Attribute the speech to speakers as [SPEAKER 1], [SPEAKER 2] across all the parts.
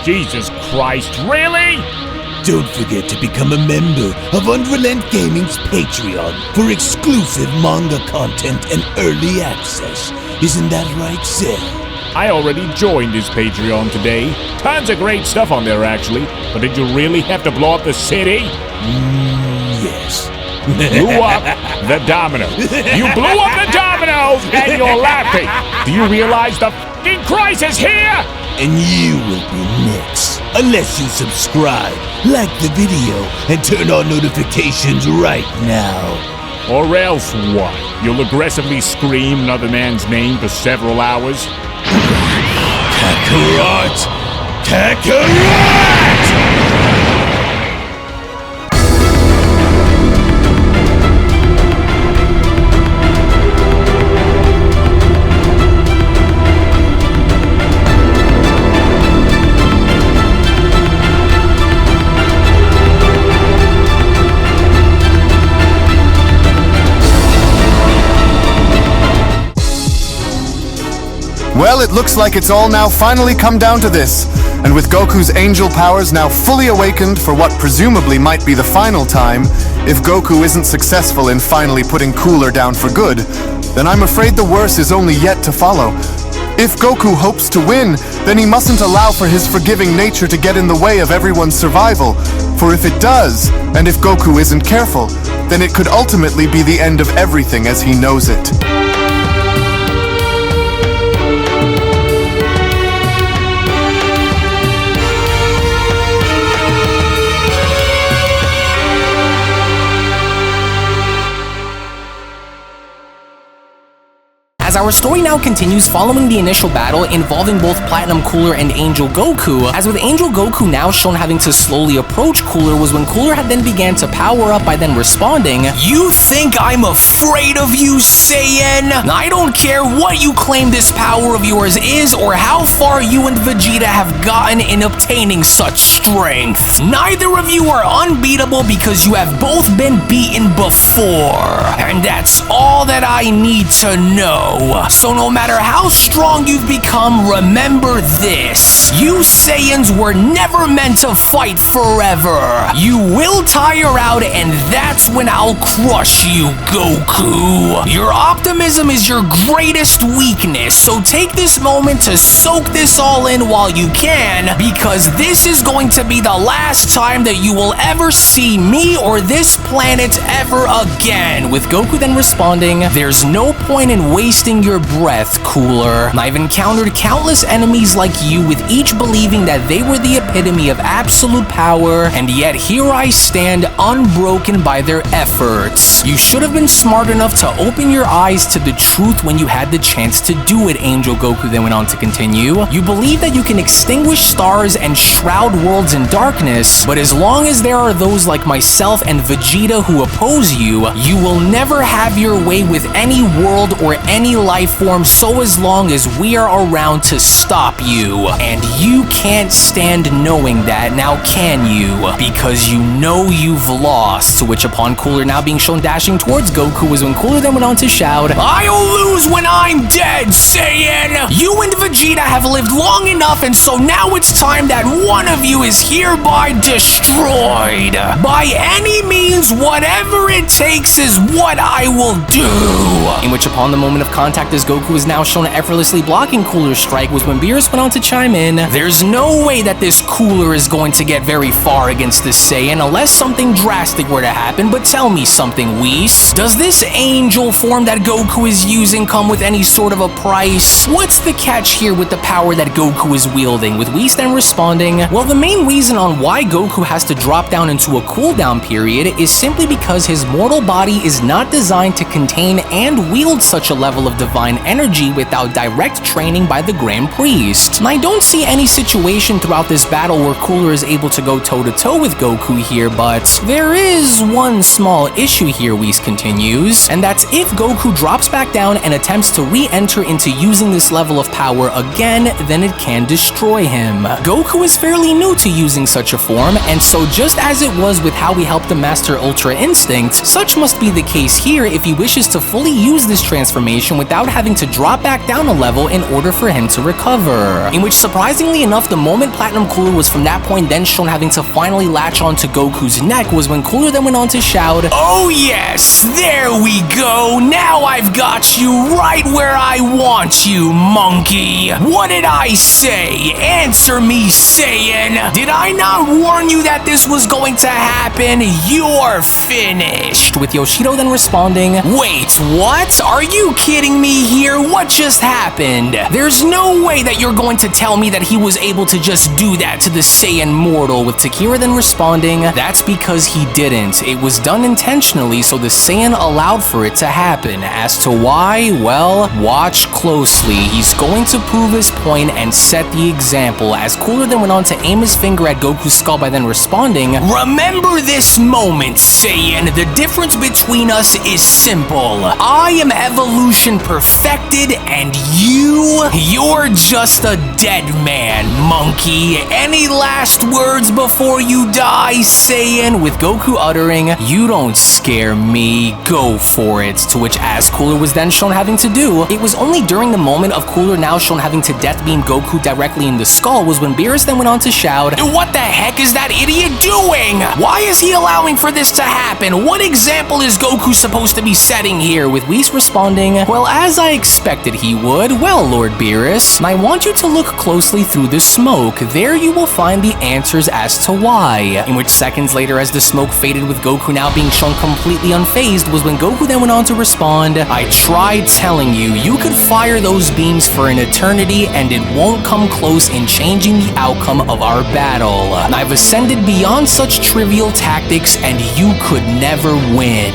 [SPEAKER 1] Jesus Christ, really?
[SPEAKER 2] Don't forget to become a member of UnrealEntGaming's Patreon for exclusive manga content and early access. Isn't that right, Seth?
[SPEAKER 1] I already joined his Patreon today. Tons of great stuff on there, actually. But did you really have to blow up the city?
[SPEAKER 2] Yes.
[SPEAKER 1] Blew up the domino. You blew up the dominoes and you're laughing. Do you realize the f***ing crisis here?
[SPEAKER 2] And you will be next. Unless you subscribe, like the video, and turn on notifications right now.
[SPEAKER 1] Or else what? You'll aggressively scream another man's name for several hours?
[SPEAKER 2] Kakarot! Kakarot!
[SPEAKER 3] Well, it looks like it's all now finally come down to this. And with Goku's angel powers now fully awakened for what presumably might be the final time, if Goku isn't successful in finally putting Cooler down for good, then I'm afraid the worst is only yet to follow. If Goku hopes to win, then he mustn't allow for his forgiving nature to get in the way of everyone's survival. For if it does, and if Goku isn't careful, then it could ultimately be the end of everything as he knows it.
[SPEAKER 4] As our story now continues following the initial battle involving both Platinum Cooler and Angel Goku, as with Angel Goku now shown having to slowly approach Cooler was when Cooler had then began to power up by then responding, "You think I'm afraid of you, Saiyan? I don't care what you claim this power of yours is or how far you and Vegeta have gotten in obtaining such strength. Neither of you are unbeatable because you have both been beaten before. And that's all that I need to know. So no matter how strong you've become, remember this. You Saiyans were never meant to fight forever. You will tire out and that's when I'll crush you, Goku. Your optimism is your greatest weakness, so take this moment to soak this all in while you can, because this is going to be the last time that you will ever see me or this planet ever again." With Goku then responding, "There's no point in wasting your breath, Cooler. I've encountered countless enemies like you with each believing that they were the epitome of absolute power, and yet here I stand unbroken by their efforts. You should have been smart enough to open your eyes to the truth when you had the chance to do it," Angel Goku then went on to continue. "You believe that you can extinguish stars and shroud worlds in darkness, but as long as there are those like myself and Vegeta who oppose you, you will never have your way with any world or any life form so as long as we are around to stop you. And you can't stand knowing that, now can you? Because you know you've lost." To which upon Cooler now being shown dashing towards Goku was when Cooler then went on to shout, "I'll lose when I'm dead, Saiyan! You and Vegeta have lived long enough, and so now it's time that one of you is hereby destroyed. By any means, whatever it takes is what I will do." In which upon the moment of contact as Goku is now shown effortlessly blocking Cooler's strike was when Beerus went on to chime in, "There's no way that this Cooler is going to get very far against this Saiyan unless something drastic were to happen, but tell me something, Whis. Does this angel form that Goku is using come with any sort of a price? What's the catch here with the power that Goku is wielding?" With Whis then responding, "Well, the main reason on why Goku has to drop down into a cooldown period is simply because his mortal body is not designed to contain and wield such a level of divine energy without direct training by the Grand Priest. And I don't see any situation throughout this battle where Cooler is able to go toe-to-toe with Goku here, but there is one small issue here," Whis continues, "and that's if Goku drops back down and attempts to re-enter into using this level of power again, then it can destroy him. Goku is fairly new to using such a form, and so just as it was with how we helped him master Ultra Instinct, such must be the case here if he wishes to fully use this transformation without having to drop back down a level in order for him to recover. In which, surprisingly enough, the moment Platinum Cooler was from that point then shown having to finally latch onto Goku's neck was when Cooler then went on to shout, "Oh yes, there we go, now I've got you right where I want you, monkey. What did I say? Answer me, Saiyan. Did I not warn you that this was going to happen? You're finished." With Yoshido then responding, "Wait, what? Are you kidding me here? What just happened? There's no way that you're going to tell me that he was able to just do that to the Saiyan mortal." With Takira then responding, "That's because he didn't. It was done intentionally, so the Saiyan allowed for it to happen. As to why, well, watch closely. He's going to prove his point and set the example." As Cooler then went on to aim his finger at Goku's skull by then responding, "Remember this moment, Saiyan. The difference between us is simple. I am evolution perfected, and you're just a dead man, monkey. Any last words before you die, Saiyan?" With Goku uttering, "You don't scare me, go for it." To which, as Cooler was then shown having to do, it was only during the moment of Cooler now shown having to death beam Goku directly in the skull was when Beerus then went on to shout, "What the heck is that idiot doing? Why is he allowing for this to happen? What example is Goku supposed to be setting here?" With Whis responding, "Well, as I expected he would. Well, Lord Beerus, I want you to look closely through the smoke. There you will find the answers as to why." In which, seconds later, as the smoke faded with Goku now being shown completely unfazed, was when Goku then went on to respond, "I tried telling you, you could fire those beams for an eternity and it won't come close in changing the outcome of our battle. I've ascended beyond such trivial tactics and you could never win.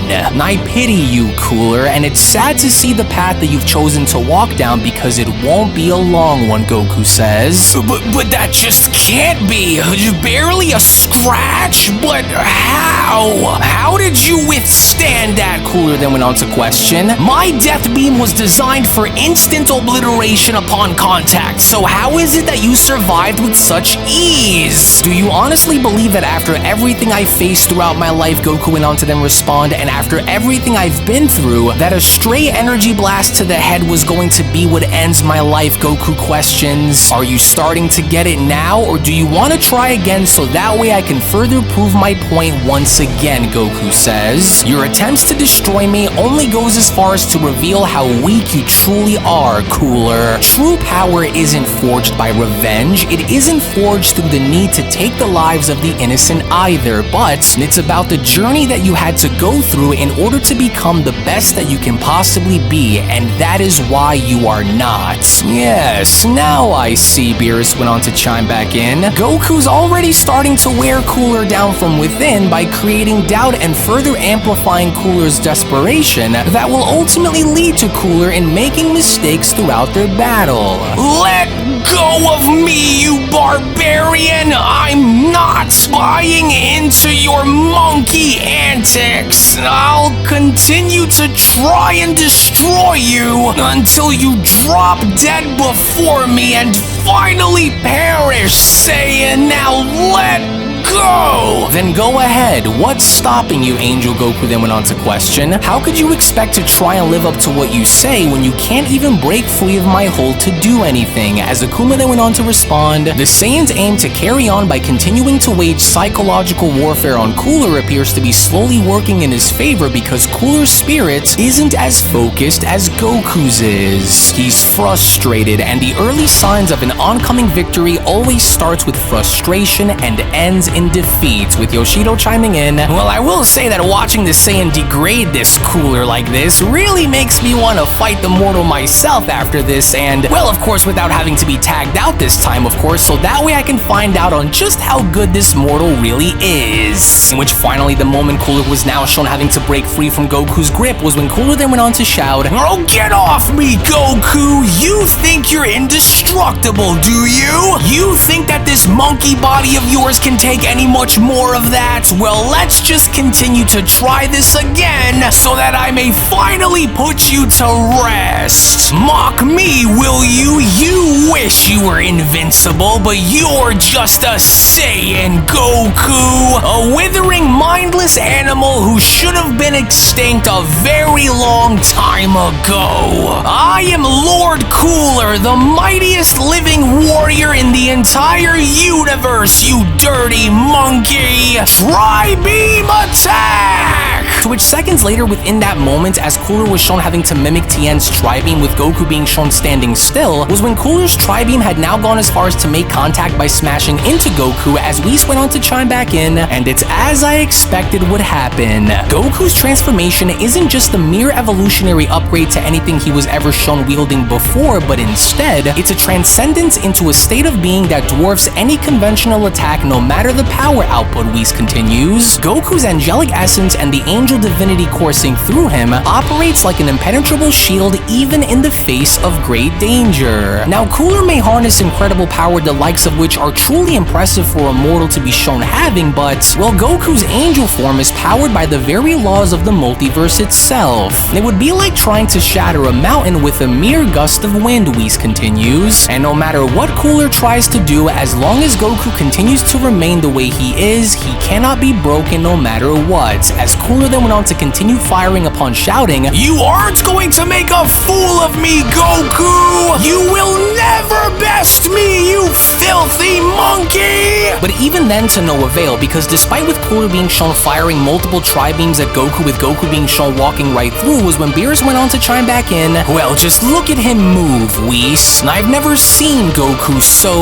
[SPEAKER 4] I pity you, Cooler, and it's sad to see the path that you've chosen to walk down because it won't be a long one," Goku says. But that just can't be. Barely a scratch? But how? How did you withstand that?" Cooler then went on to question. "My death beam was designed for instant obliteration upon contact, so how is it that you survived with such ease? Do you honestly believe that after everything I faced throughout my life," Goku went on to then respond, "and after everything I've been through, that a stray energy blast to the head was going to be what ends my life?" Goku questions. "Are you starting to get it now, or do you want to try again so that way I can further prove my point once again?" Goku says. "Your attempts to destroy me only goes as far as to reveal how weak you truly are, Cooler. True power isn't forged by revenge, it isn't forged through the need to take the lives of the innocent either, but it's about the journey that you had to go through in order to become the best that you can possibly be, and that is why you are not." "Yes, now I see," Beerus went on to chime back in. "Goku's already starting to wear Cooler down from within by creating doubt and further amplifying Cooler's desperation that will ultimately lead to Cooler in making mistakes throughout their battle." "Let go of me, you barbarian! I'm not buying into your monkey antics. I'll continue to try and destroy you until you drop dead before me and finally perish, Saiyan. Now let go!" "Then go ahead. What's stopping you?" Angel Goku then went on to question. "How could you expect to try and live up to what you say when you can't even break free of my hold to do anything?" As Akuma then went on to respond, "The Saiyans aim to carry on by continuing to wage psychological warfare on Cooler appears to be slowly working in his favor because Cooler's spirit isn't as focused as Goku's is. He's frustrated, and the early signs of an oncoming victory always starts with frustration and ends in defeat." With Yoshido chiming in, "Well, I will say that watching the Saiyan degrade this Cooler like this really makes me want to fight the mortal myself after this, and, well, of course, without having to be tagged out this time, of course, so that way I can find out on just how good this mortal really is." In which, finally, the moment Cooler was now shown having to break free from Goku's grip was when Cooler then went on to shout, "Oh, get off me, Goku! You think you're indestructible, do you? You think that this monkey body of yours can take any much more of that? Well, let's just continue to try this again so that I may finally put you to rest. Mock me, will you? You wish you were invincible, but you're just a Saiyan, Goku. A withering, mindless animal who should have been extinct a very long time ago. I am Lord Cooler, the mightiest living warrior in the entire universe, you dirty monkey! Tri-beam attack! To which seconds later, within that moment, as Cooler was shown having to mimic Tien's Tri-beam with Goku being shown standing still, was when Cooler's Tri-beam had now gone as far as to make contact by smashing into Goku as Whis went on to chime back in, and it's as I expected would happen. Goku's transformation isn't just a mere evolutionary upgrade to anything he was ever shown wielding before, but instead, it's a transcendence into a state of being that dwarfs any conventional attack no matter the power output, Whis continues. Goku's angelic essence and the angel divinity coursing through him operates like an impenetrable shield even in the face of great danger. Now, Cooler may harness incredible power the likes of which are truly impressive for a mortal to be shown having, but, well, Goku's angel form is powered by the very laws of the multiverse itself. It would be like trying to shatter a mountain with a mere gust of wind, Whis continues, and no matter what Cooler tries to do, as long as Goku continues to remain the way he is, he cannot be broken no matter what, as Cooler then went on to continue firing upon shouting, "You aren't going to make a fool of me, Goku! You will never best me, you filthy monkey!" But even then to no avail, because despite with Cooler being shown firing multiple Tri-beams at Goku with Goku being shown walking right through, was when Beerus went on to chime back in, "Well, just look at him move, Whis. I've never seen Goku so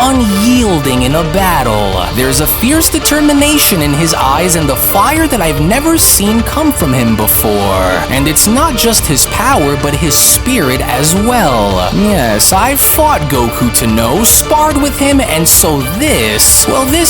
[SPEAKER 4] unyielding in a battle. There's a fierce determination in his eyes and the fire that I've never seen come from him before. And it's not just his power, but his spirit as well. Yes, I've fought Goku to know, sparred with him, and so this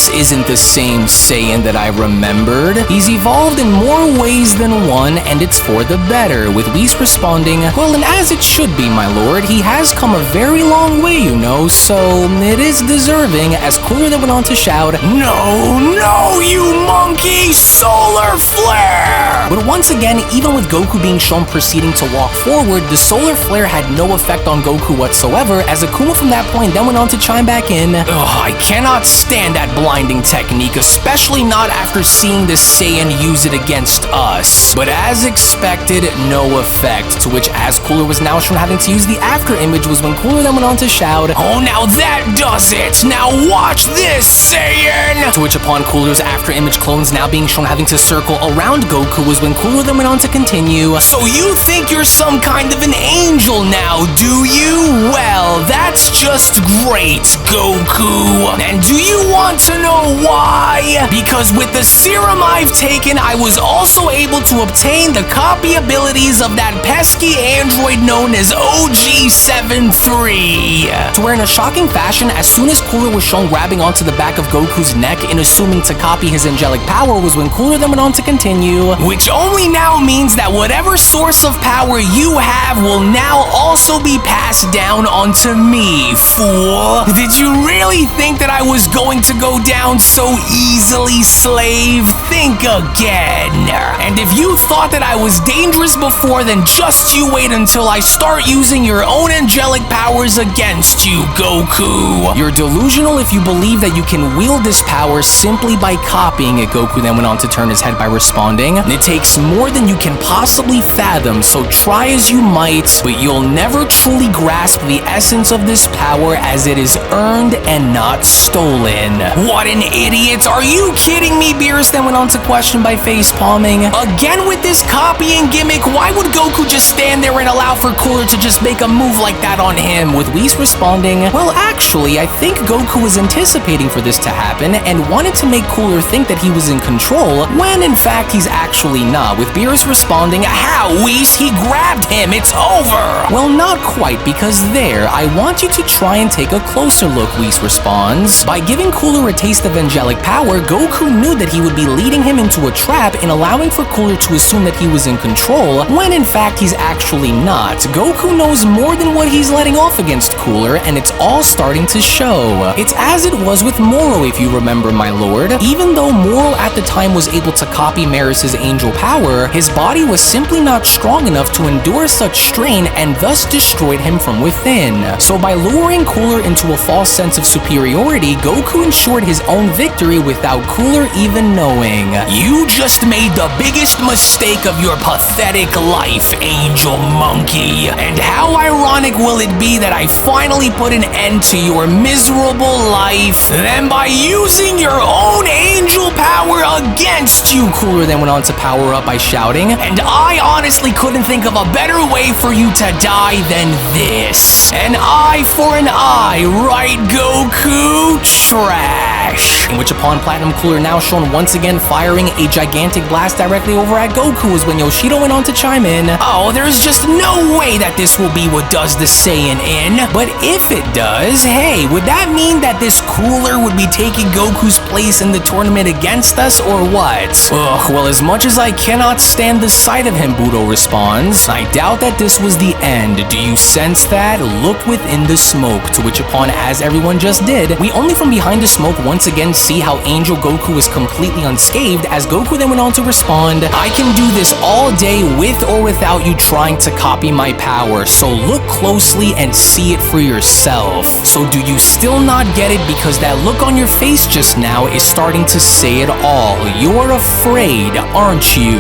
[SPEAKER 4] isn't the same Saiyan that I remembered. He's evolved in more ways than one, and it's for the better," with Whis responding, "Well, and as it should be, my lord, he has come a very long way, you know, so it is deserving," as Cooler then went on to shout, No, you monkey! Solar flare! But once again, even with Goku being shown proceeding to walk forward, the solar flare had no effect on Goku whatsoever, as Akuma from that point then went on to chime back in, "Ugh, I cannot stand that blinding technique, especially not after seeing this Saiyan use it against us." But as expected, no effect, to which as Cooler was now shown having to use the after image was when Cooler then went on to shout, "Oh, now that does it! Now watch this, Saiyan!" To which upon Cooler's after image clones now being shown having to circle around Goku was when Cooler then went on to continue, "So you think you're some kind of an angel now, do you? Well, that's just great, Goku. And do you want to know why? Because with the serum I've taken, I was also able to obtain the copy abilities of that pesky android known as OG-73. To where in a shocking fashion, as soon as Cooler was shown grabbing onto the back of Goku's neck in assuming to copy his angelic power was when Cooler then went on to continue, "Which only now means that whatever source of power you have will now also be passed down onto me, fool. Did you really think that I was going to go down so easily, slave? Think again. And if you thought that I was dangerous before, then just you wait until I start using your own angelic powers against you, Goku. You're delusional if you believe that you can wield this power simply by copying it," Goku then went on to turn his head by responding. "It takes more than you can possibly fathom, so try as you might, but you'll never truly grasp the essence of this power as it is earned and not stolen." What an idiot! Are you kidding me? Beerus then went on to question by face palming. Again with this copying gimmick, why would Goku just stand there and allow for Cooler to just make a move like that on him? With Whis responding, "Well, actually, I think Goku was anticipating for this to happen and wanted to make Cooler think that he was in control, when in in fact he's actually not, with Beerus responding, "How, Whis? He grabbed him, it's over!" Well, not quite, because there, I want you to try and take a closer look, Whis responds. By giving Cooler a taste of angelic power, Goku knew that he would be leading him into a trap in allowing for Cooler to assume that he was in control, when in fact he's actually not. Goku knows more than what he's letting off against Cooler, and it's all starting to show. It's as it was with Moro, if you remember, my lord. Even though Moro at the time was able to copy Maris's angel power, his body was simply not strong enough to endure such strain and thus destroyed him from within. So by luring Cooler into a false sense of superiority, Goku ensured his own victory without Cooler even knowing. You just made the biggest mistake of your pathetic life, Angel Monkey. And how ironic will it be that I finally put an end to your miserable life, then by using your own angel power against you, Cooler then went on to power up by shouting, and I honestly couldn't think of a better way for you to die than this. An eye for an eye, right, Goku? Trash. In which upon Platinum Cooler now shown once again firing a gigantic blast directly over at Goku was when Yoshido went on to chime in, "Oh, there's just no way that this will be what does the Saiyan in. But if it does, hey, would that mean that this Cooler would be taking Goku's place in the tournament against us, or what?" Ugh, well, as much as I cannot stand the sight of him, Budo responds, I doubt that this was the end. Do you sense that? Look within the smoke. To which upon, as everyone just did, we only from behind the smoke once again see how Angel Goku is completely unscathed, as Goku then went on to respond, I can do this all day with or without you trying to copy my power, so look closely and see it for yourself. So do you still not get it? Because that look on your face just now is starting to say it all. You're afraid, aren't you?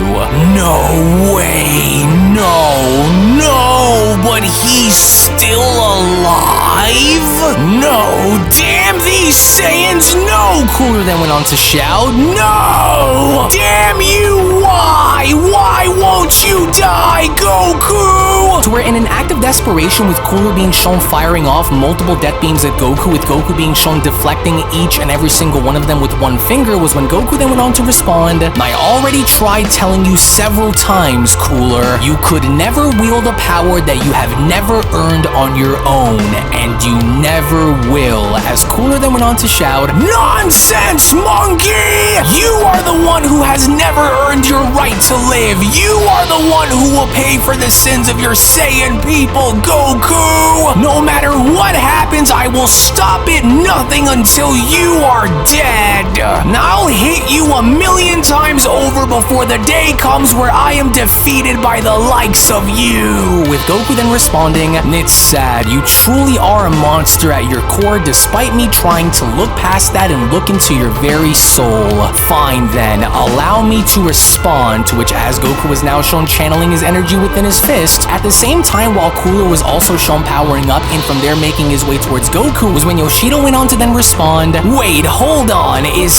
[SPEAKER 4] No way, no, but he's still alive? No, damn these Saiyans, no! Cooler then went on to shout, no! Damn you, why? Why won't you die, Goku? To where in an act of desperation, with Cooler being shown firing off multiple death beams at Goku, with Goku being shown deflecting each and every single one of them with one finger, was when Goku then went on to respond, I already tried telling you several times, Cooler, you could never wield a power that you have never earned on your own, and you never will. As Cooler then went on to shout, nonsense, monkey! You are the one who has never earned your right to live. You are the one who will pay for the sins of your Saiyan people, Goku! No matter what happens, I will stop it nothing until you are dead. Now I'll hit you 1,000,000 times over before the day comes where I am defeated by the likes of you. With Goku then responding, it's sad, you truly are a monster at your core despite me trying to look past that and look into your very soul. Fine then, allow me to respond. To which as Goku was now shown channeling his energy within his fist, at the same time while Cooler was also shown powering up and from there making his way towards Goku was when Yoshido went on to then respond, wait, hold on, is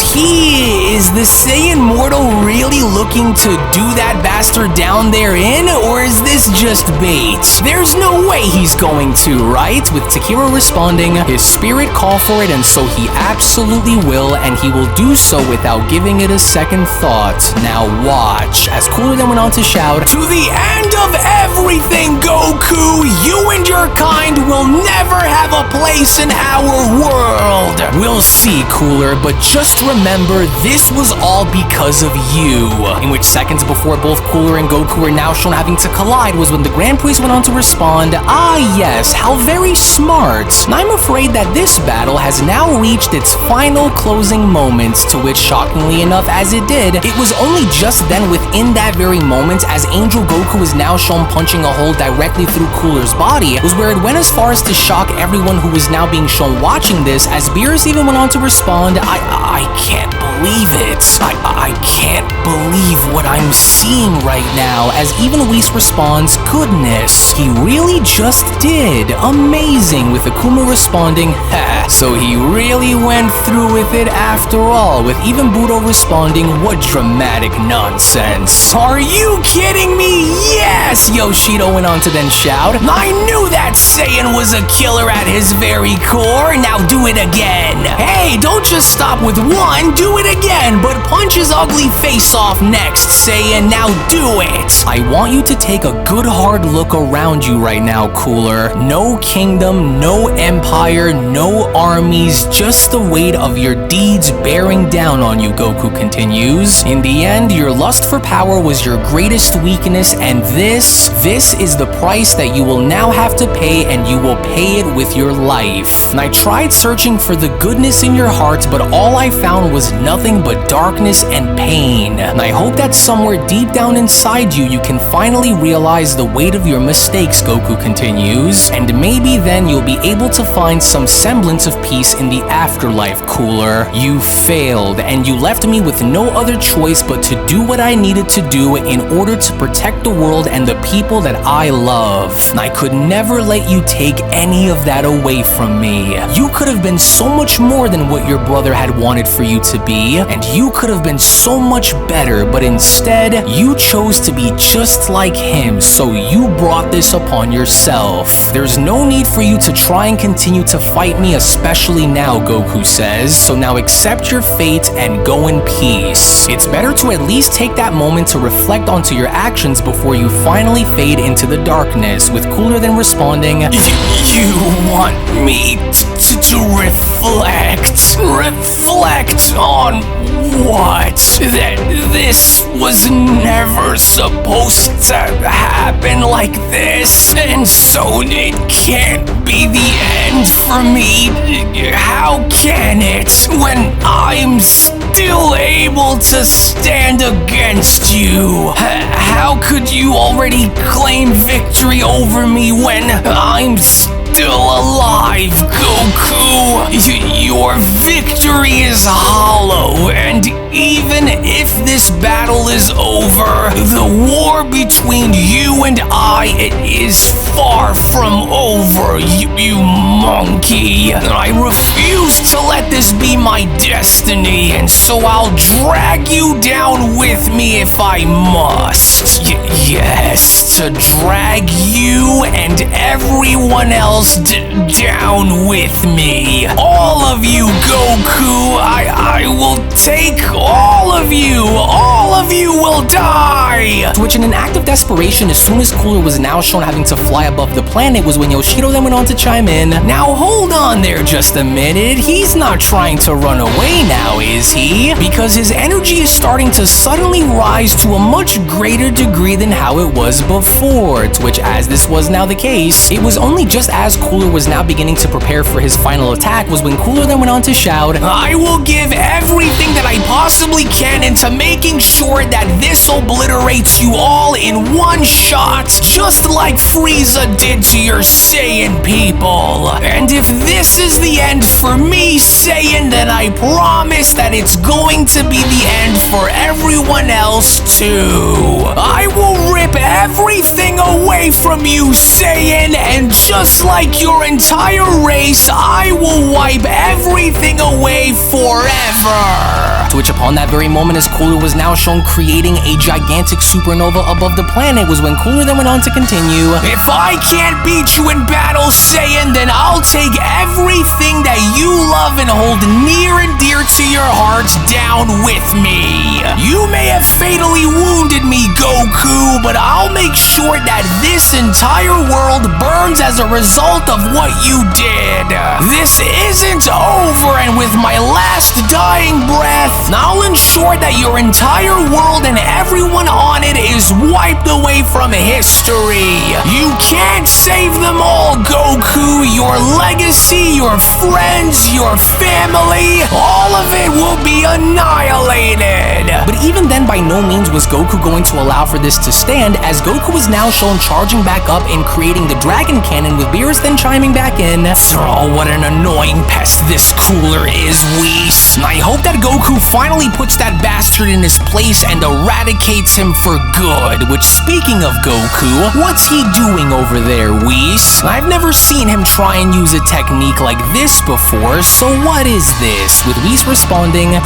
[SPEAKER 4] the Saiyan mortal really looking to do that bastard down there in, or is this just bait? There's no way he's going to, right? With Takira responding, his spirit called for it and so he absolutely will, and he will do so without giving it a second thought. Now watch. As Cooler then went on to shout, to the end of everything, Goku, you and your kind will never have a place in our world. We'll see, Cooler, but just remember, this was all because of you. In which seconds before both Cooler and Goku were now shown having to collide was when the Grand Priest went on to respond, ah yes, how very smart. And I'm afraid that this battle has now reached its final closing moments, to which shockingly enough as it did, it was only just then within that very moment as Angel Goku is now shown punching a hole directly through Cooler's body, was where it went as far as to shock everyone who was now being shown watching this, as Beerus even went on to respond, I can't believe it. I can't believe what I'm seeing right now, as even Whis responds, goodness, he really just did. Amazing, with Akuma responding, ha, so he really went through with it after all, with even Budo responding, what dramatic nonsense. Are you kidding me? Yes, Yoshido went on to then shout, I knew that Saiyan was a killer at his very core. Now do it again. Hey, don't just stop with one, do it again, but punch his ugly face off next, Saiyan. Now do it. I want you to take a good hard look around you right now, Cooler. No kingdom, no empire, no armies, just the weight of your deeds bearing down on you, Goku continues. In the end, your lust for power was your greatest weakness, and this is the price that you will now have to pay, and you will pay it with your life. And I tried searching for the goodness in your heart, but all I found was nothing but darkness and pain. And I hope that somewhere deep down inside you, you can finally realize the weight of your mistakes, Goku continues, and maybe then you'll be able to find some semblance of peace in the afterlife, Cooler. You failed, and you left me with no other choice but to do what I needed to do in order to protect the world and the people that I love. And I could never let you take any of that away from me. You could have been so much more than what your brother had wanted for you to be, and you could have been so much better, but instead, you chose to be just like him, so you brought this upon yourself. There's no need for you to try and continue to fight me, especially now, Goku says, so now accept your fate and go in peace. It's better to at least take that moment to reflect onto your actions before you finally fade into the darkness, with Cooler then responding, You want me to reflect? Reflect on what? That this was never supposed to happen like this, and so it can't be the end for me. How can it, when I'm still able to stand against you? How could you already claim victory over me when I'm still alive, Goku? Your victory is hollow, and even if this battle is over, the war between you and I, it is far from over, you monkey. I refuse to let this be my destiny, and so I'll drag you down with me if I must. Yes, to drag you and everyone else down with me. All of you, Goku, I will take all of you. All of you will die. To which, in an act of desperation, as soon as Cooler was now shown having to fly above the planet, was when Yoshido then went on to chime in. Now hold on there just a minute. He's not trying to run away now, is he? Because his energy is starting to suddenly rise to a much greater degree than how it was before. To which, as this was now the case, it was only just as Cooler was now beginning to prepare for his final attack was when Cooler then went on to shout, I will give everything that I possibly can into making sure that this obliterates you all in one shot, just like Frieza did to your Saiyan people. And if this is the end for me, Saiyan, then I promise that it's going to be the end for everyone else too. I will rip everything away from you, Saiyan, and just like your entire race, I will wipe everything away forever. To which, upon that very moment, as Cooler was now shown creating a gigantic supernova above the planet, was when Cooler then went on to continue, if I can't beat you in battle, Saiyan, then I'll take everything that you love and hold near and dear to your heart down with me. You may have fatally wounded me, Goku, but I'll make sure that this entire world burns as a result of what you did. This isn't over, and with my last dying breath, I'll ensure that your entire world and everyone on it is wiped away from history. You can't save them all, Goku. Your legacy, your friends, your family, all of it will be annihilated. But even then, by no means was Goku going to allow for this to stand, as Goku was now shown charging back up and creating the Dragon Cannon, with Beerus then chiming back in, Oh, what an annoying pest this Cooler is, Whis. I hope that Goku finally puts that bastard in his place and eradicates him for good. Which, speaking of Goku, what's he doing over there, Whis? I've never seen him try and use a technique like this before, so what is this? With Whis responding,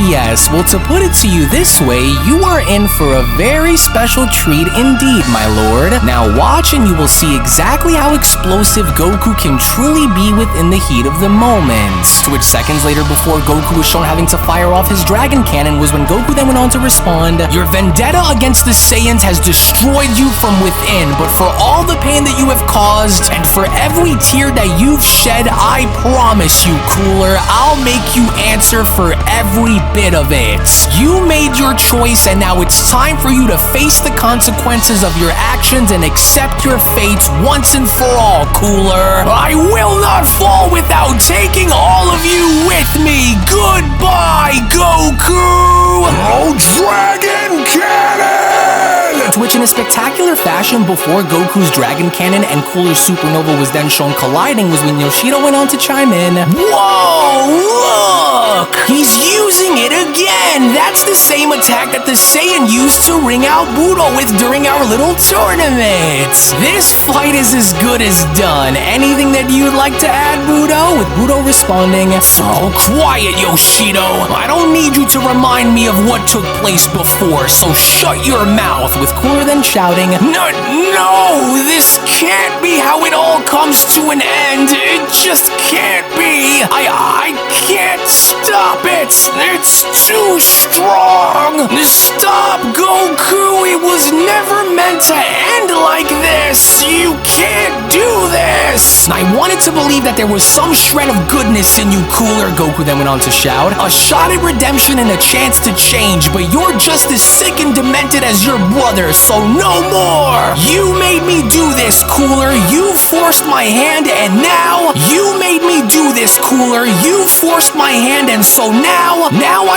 [SPEAKER 4] yes, well, to put it to you this way, you are in for a very special treat indeed, my lord. Now watch and you will see exactly how explosive Goku can truly be within the heat of the moment. To which seconds later, before Goku was shown having to fire off his Dragon Cannon, was when Goku then went on to respond, "Your vendetta against the Saiyans has destroyed you from within, but for all the pain that you have caused, and for every tear that you've shed, I promise you, Cooler, I'll make you answer for every bit of it. You made your choice, and now it's time for you to face the consequences of your actions and accept your fate once and for all, Cooler. I will not fall without taking all of you with me. Goodbye, Goku!"
[SPEAKER 1] Oh, Dragon Cannon!
[SPEAKER 4] To which in a spectacular fashion, before Goku's Dragon Cannon and Cooler's Supernova was then shown colliding, was when Yoshida went on to chime in, "Whoa, look! He's using it again! That's the same attack that the Saiyan used to ring out Budo with during our little tournament. This fight is as good as done. Anything that you'd like to add, Budo?" With Budo responding, "So quiet, Yoshida. I don't need you to remind me of what took place before, so shut your mouth." With Cooler then shouting, No, this can't be how it all comes to an end. It just can't be. I can't stop it. It's too strong. Stop, Goku. It was never meant to end like this. You can't do this. I wanted to believe that there was some shred of goodness in you, Cooler, Goku then went on to shout. A shot at redemption and a chance to change, but you're just as sick and demented as your brother, so no more. You made me do this, Cooler. You forced my hand, and now you made me do this, Cooler. You forced my hand, and so now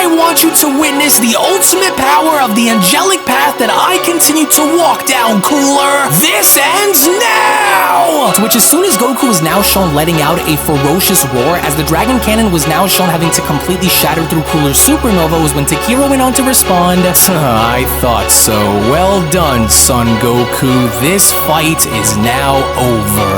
[SPEAKER 4] I want you to witness the ultimate power of the angelic path that I continue to walk down, Cooler. This ends now! To which as soon as Goku was now shown letting out a ferocious roar, as the Dragon Cannon was now shown having to completely shatter through Cooler's Supernova, was when Takiro went on to respond, "I thought so. Well done, son Goku. This fight is now over."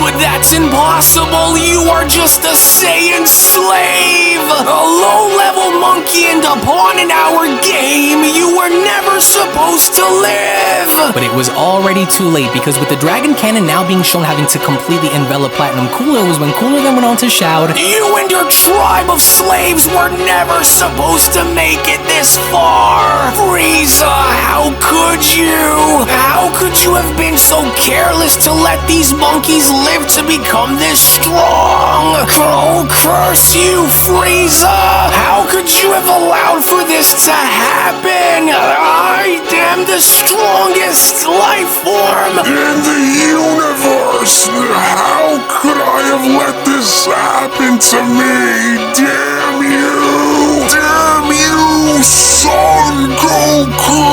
[SPEAKER 4] "But that's impossible. You are just a Saiyan slave, a low-level monkey and a pawn in our game. You were never supposed to live." But it was already too late, because with the Dragon Cannon now being shown having to completely envelop Platinum Cooler, was when Cooler then went on to shout, "You and your tribe of slaves were never supposed to make it this far. Frieza, how could you? How could you have been so careless to let these monkeys live to become this strong? Oh, curse you, Frieza! How could you have allowed for this to happen? I am the strongest life form
[SPEAKER 1] In the universe! How could I have let this happen to me? Damn you! Damn you, Son Goku!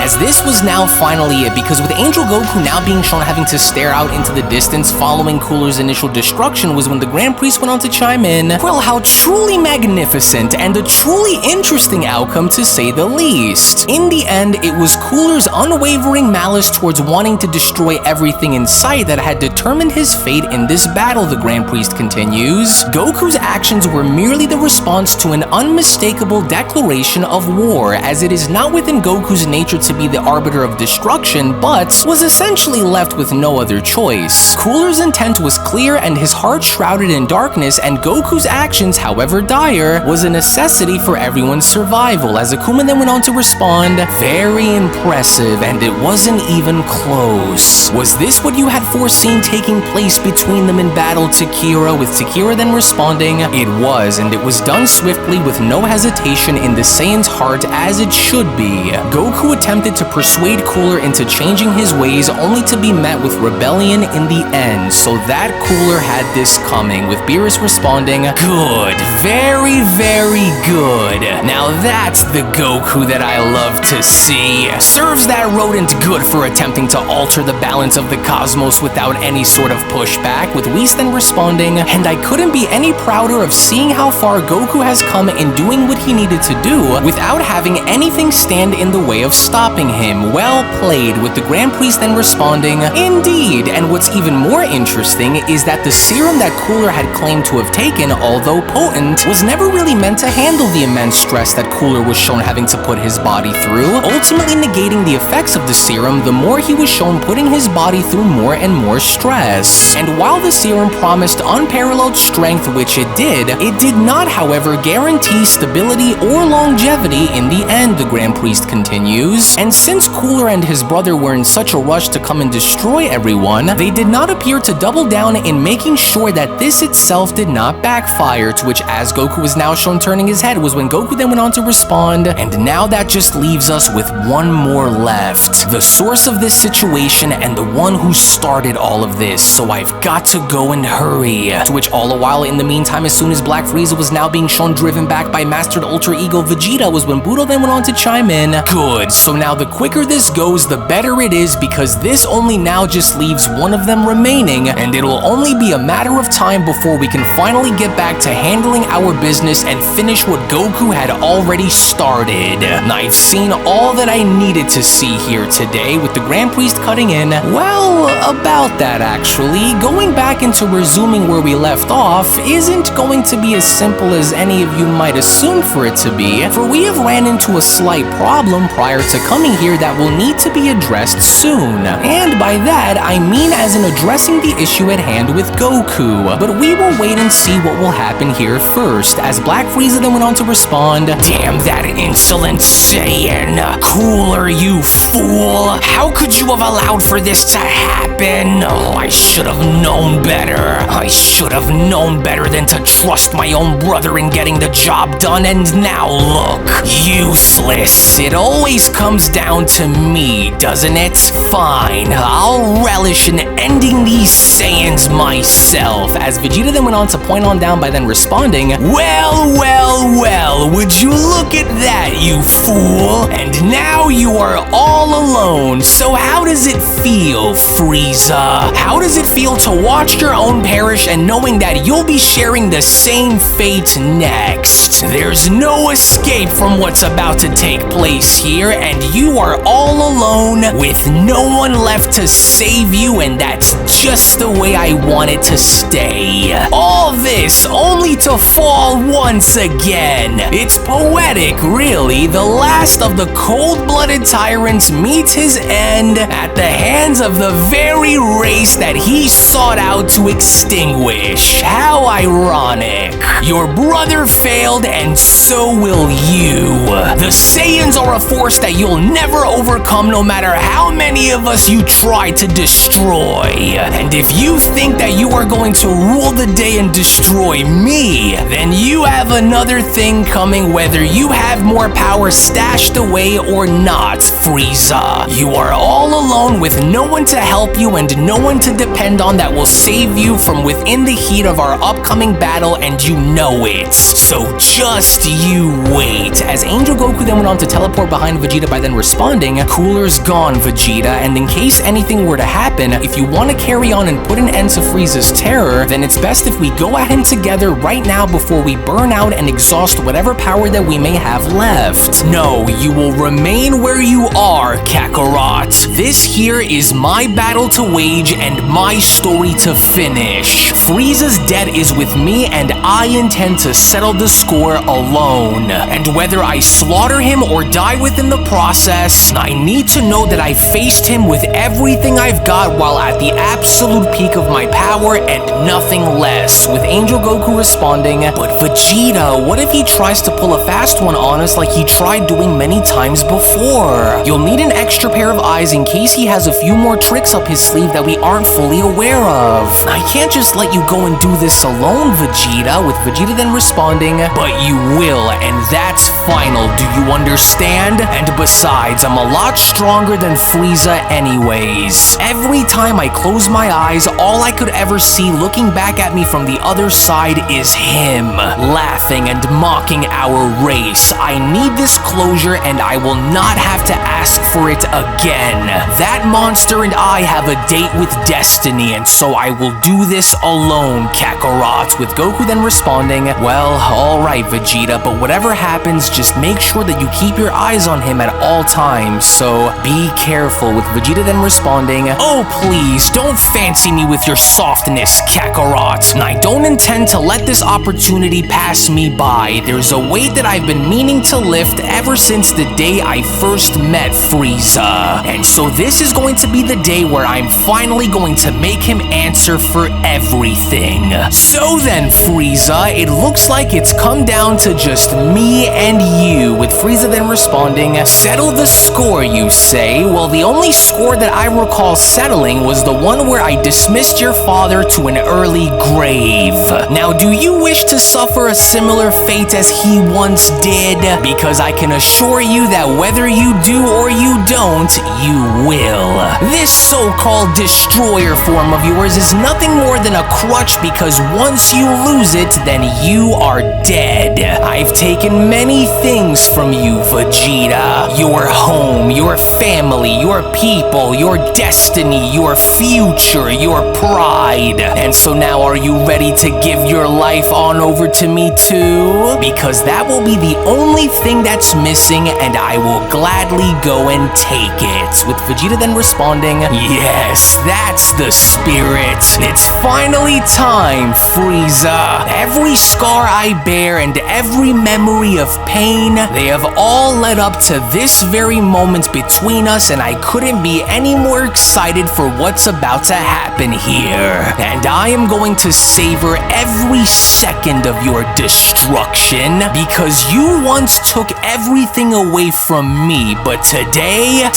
[SPEAKER 4] As this was now finally it, because with Angel Goku now being shown having to stare out into the distance following Cooler's initial destruction, was when the Grand Priest went on to chime in, "Well, how truly magnificent and a truly interesting outcome, to say the least. In the end, it was Cooler's unwavering malice towards wanting to destroy everything in sight that had determined his fate in this battle," the Grand Priest continues. "Goku's actions were merely the response to an unmistakable declaration of war, as it is not within Goku's nature to be the arbiter of destruction, but was essentially left with no other choice. Cooler's intent was clear and his heart shrouded in darkness, and Goku's actions, however dire, was a necessity for everyone's survival," as Akuma then went on to respond, "Very impressive, and it wasn't even close. Was this what you had foreseen taking place between them in battle, Takira?" With Takira then responding, "It was, and it was done swiftly with no hesitation in the Saiyan's heart, as it should be. Goku attempted to persuade Cooler into changing his ways, only to be met with rebellion in the end, so that Cooler had this coming," with Beerus responding, "Good, very, very good. Now that's the Goku that I love to see. Serves that rodent good for attempting to alter the balance of the cosmos without any sort of pushback," with Whis then responding, "And I couldn't be any prouder of seeing how far Goku has come in doing what he needed to do, without having anything stand in the way of stopping stopping him. Well played, with the Grand Priest then responding, "Indeed," and what's even more interesting is that the serum that Cooler had claimed to have taken, although potent, was never really meant to handle the immense stress that Cooler was shown having to put his body through, ultimately negating the effects of the serum the more he was shown putting his body through more and more stress. And while the serum promised unparalleled strength, which it did not, however, guarantee stability or longevity in the end, the Grand Priest continues. And since Cooler and his brother were in such a rush to come and destroy everyone, they did not appear to double down in making sure that this itself did not backfire, to which, as Goku was now shown turning his head, was when Goku then went on to respond, "And now that just leaves us with one more left, the source of this situation and the one who started all of this, so I've got to go and hurry." To which, all the while, in the meantime, as soon as Black Frieza was now being shown driven back by Mastered Ultra Ego Vegeta, was when Budo then went on to chime in, "Good, so now the quicker this goes, the better it is, because this only now just leaves one of them remaining, and it'll only be a matter of time before we can finally get back to handling our business and finish what Goku had already started." And I've seen all that I needed to see here today, with the Grand Priest cutting in, "Well, about that actually, going back into resuming where we left off isn't going to be as simple as any of you might assume for it to be, for we have ran into a slight problem prior to coming here that will need to be addressed soon. And by that, I mean as in addressing the issue at hand with Goku. But we will wait and see what will happen here first, as Black Frieza then went on to respond, "Damn that insolent Saiyan! Cooler, you fool! How could you have allowed for this to happen? Oh, I should have known better. I should have known better than to trust my own brother in getting the job done, and now look, useless. It always comes down to me, doesn't it? Fine, I'll relish in ending these Saiyans myself," as Vegeta then went on to point on down by then responding, "Well, well, well, would you look at that, you fool? And now you are all alone. So how does it feel, Frieza? How does it feel to watch your own perish and knowing that you'll be sharing the same fate next? There's no escape from what's about to take place here, and you are all alone with no one left to save you, and that's just the way I want it to stay. All this only to fall once again. It's poetic, really. The last of the cold-blooded tyrants meets his end at the hands of the very race that he sought out to extinguish. How ironic. Your brother failed, and so will you. The Saiyans are a force that you'll never overcome, no matter how many of us you try to destroy. And if you think that you are going to rule the day and destroy me, then you have another thing coming, whether you have more power stashed away or not, Frieza. You are all alone with no one to help you and no one to depend on that will save you from within the heat of our upcoming battle, and you know it. So just you wait." As Angel Goku then went on to teleport behind Vegeta by then responding, "Cooler's gone, Vegeta, and in case anything were to happen, if you want to carry on and put an end to Frieza's terror, then it's best if we go at him together right now before we burn out and exhaust whatever power that we may have left. No, you will remain where you are, Kakarot. This here is my battle to wage and my story to finish. Frieza's debt is with me, and I intend to settle the score alone. And whether I slaughter him or die within the process, I need to know that I faced him with everything I've got while at the absolute peak of my power and nothing less," with Angel Goku responding, "But Vegeta, what if he tries to pull a fast one on us like he tried doing many times before? You'll need an extra pair of eyes in case he has a few more tricks up his sleeve that we aren't fully aware of. I can't just let you go and do this alone, Vegeta," with Vegeta then responding, "But you will, and that's final, do you understand? And besides, I'm a lot stronger than Frieza anyways. Every time I close my eyes, all I could ever see looking back at me from the other side is him, laughing and mocking our race. I need this closure, and I will not have to ask for it again. That monster and I have a date with destiny, and so I will do this alone, Kakarot," with Goku then responding, "Well, alright Vegeta, but whatever happens, just make sure that you keep your eyes on him at all time, so be careful, with Vegeta then responding, "Oh please, don't fancy me with your softness, Kakarot. I don't intend to let this opportunity pass me by. There's a weight that I've been meaning to lift ever since the day I first met Frieza. And so this is going to be the day where I'm finally going to make him answer for everything. So then, Frieza, it looks like it's come down to just me and you," with Frieza then responding, "Settle the score, you say? Well, the only score that I recall settling was the one where I dismissed your father to an early grave. Now, do you wish to suffer a similar fate as he once did? Because I can assure you that whether you do or you don't, you will. This so-called destroyer form of yours is nothing more than a crutch, because once you lose it, then you are dead. I've taken many things from you, Vegeta. Your home, your family, your people, your destiny, your future, your pride. And so now are you ready to give your life on over to me too? Because that will be the only thing that's missing, and I will gladly go and take it," with Vegeta then responding, "Yes, that's the spirit. It's finally time, Frieza. Every scar I bear and every memory of pain, they have all led up to this very moment between us, and I couldn't be any more excited for what's about to happen here. And I am going to savor every second of your destruction, because you once took everything away from me, but today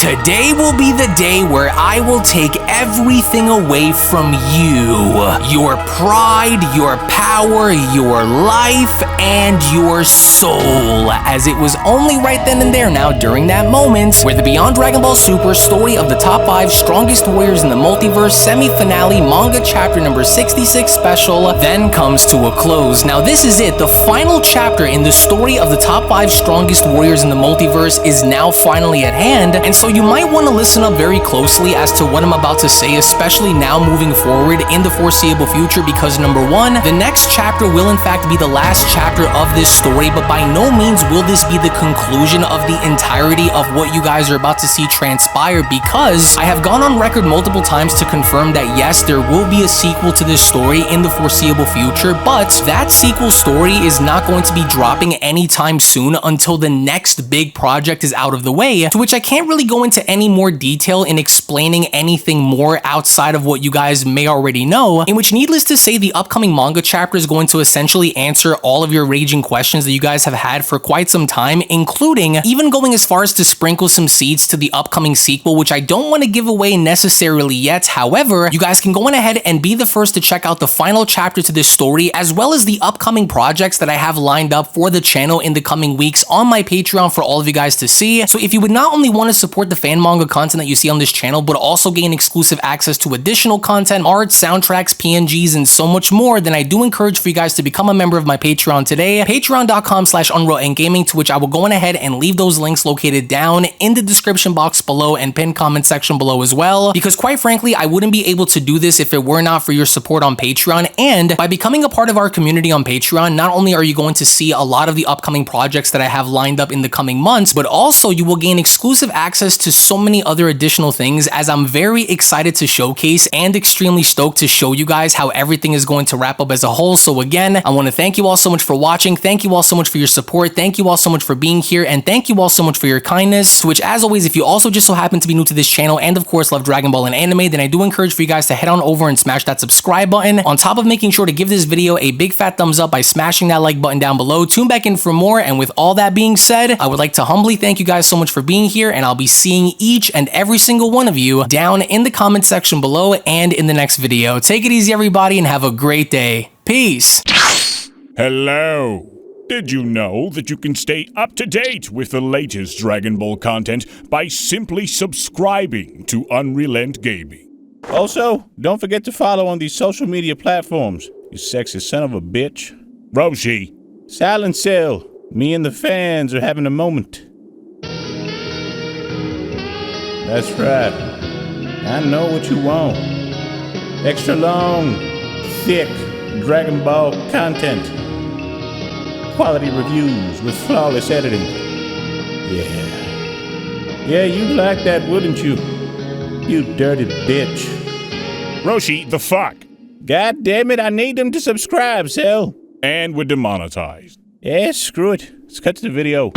[SPEAKER 4] will be the day where I will take everything away from you. Your pride, your power, your life, and your soul," as it was only right then and there now during that moment where the Beyond Dragon Ball Super story of the top 5 strongest warriors in the multiverse semi-finale manga chapter number 66 special then comes to a close. Now this is it, the final chapter in the story of the top 5 strongest warriors in the multiverse is now finally at hand, and so you might want to listen up very closely as to what I'm about to say, especially now moving forward in the foreseeable future, because number one, the next chapter will in fact be the last chapter of this story, but by no means will this be the conclusion of the entirety of what you guys are about to see transpire, because I have gone on record multiple times to confirm that yes, there will be a sequel to this story in the foreseeable future, but that sequel story is not going to be dropping anytime soon until the next big project is out of the way, to which I can't really go into any more detail in explaining anything more outside of what you guys may already know, in which, needless to say, the upcoming manga chapter is going to essentially answer all of your raging questions that you guys have had for quite some time, including even going as far as to sprinkle some seeds to the upcoming sequel, which I don't want to give away necessarily yet. However, you guys can go on ahead and be the first to check out the final chapter to this story, as well as the upcoming projects that I have lined up for the channel in the coming weeks on my Patreon for all of you guys to see. So if you would not only want to support the fan manga content that you see on this channel, but also gain exclusive access to additional content, art, soundtracks, PNGs, and so much more, then I do encourage for you guys to become a member of my Patreon today, patreon.com/UnrealEntGaming, to which I will go on ahead and leave those links located down in the description box below and pinned comment section below as well, because quite frankly, I wouldn't be able to do this if it were not for your support on Patreon. And by becoming a part of our community on Patreon, not only are you going to see a lot of the upcoming projects that I have lined up in the coming months, but also you will gain exclusive access to so many other additional things, as I'm very excited to showcase and extremely stoked to show you guys how everything is going to wrap up as a whole. So again, I want to thank you all so much for watching, thank you all so much for your support, thank you all so much for being here, and thank you all so much for your kindness. To which, as always, if you also just so happen to be new to this channel and of course love Dragon Ball and anime, then I do encourage for you guys to head on over and smash that subscribe button, on top of making sure to give this video a big fat thumbs up by smashing that like button down below. Tune back in for more, and with all that being said, I would like to humbly thank you guys so much for being here, and I'll be seeing each and every single one of you down in the comment section below and in the next video. Take it easy, everybody, and have a great day. Peace.
[SPEAKER 1] Hello. Did you know that you can stay up to date with the latest Dragon Ball content by simply subscribing to UnrealEntGaming?
[SPEAKER 5] Also, don't forget to follow on these social media platforms, you sexy son of a bitch.
[SPEAKER 1] Roshi.
[SPEAKER 5] Silent Cell, me and the fans are having a moment. That's right. I know what you want. Extra long, thick Dragon Ball content. Quality reviews with flawless editing. Yeah. Yeah, you'd like that, wouldn't you? You dirty bitch.
[SPEAKER 1] Roshi, the fuck?
[SPEAKER 5] God damn it, I need them to subscribe, Cell.
[SPEAKER 1] And we're demonetized.
[SPEAKER 5] Yeah, screw it. Let's cut to the video.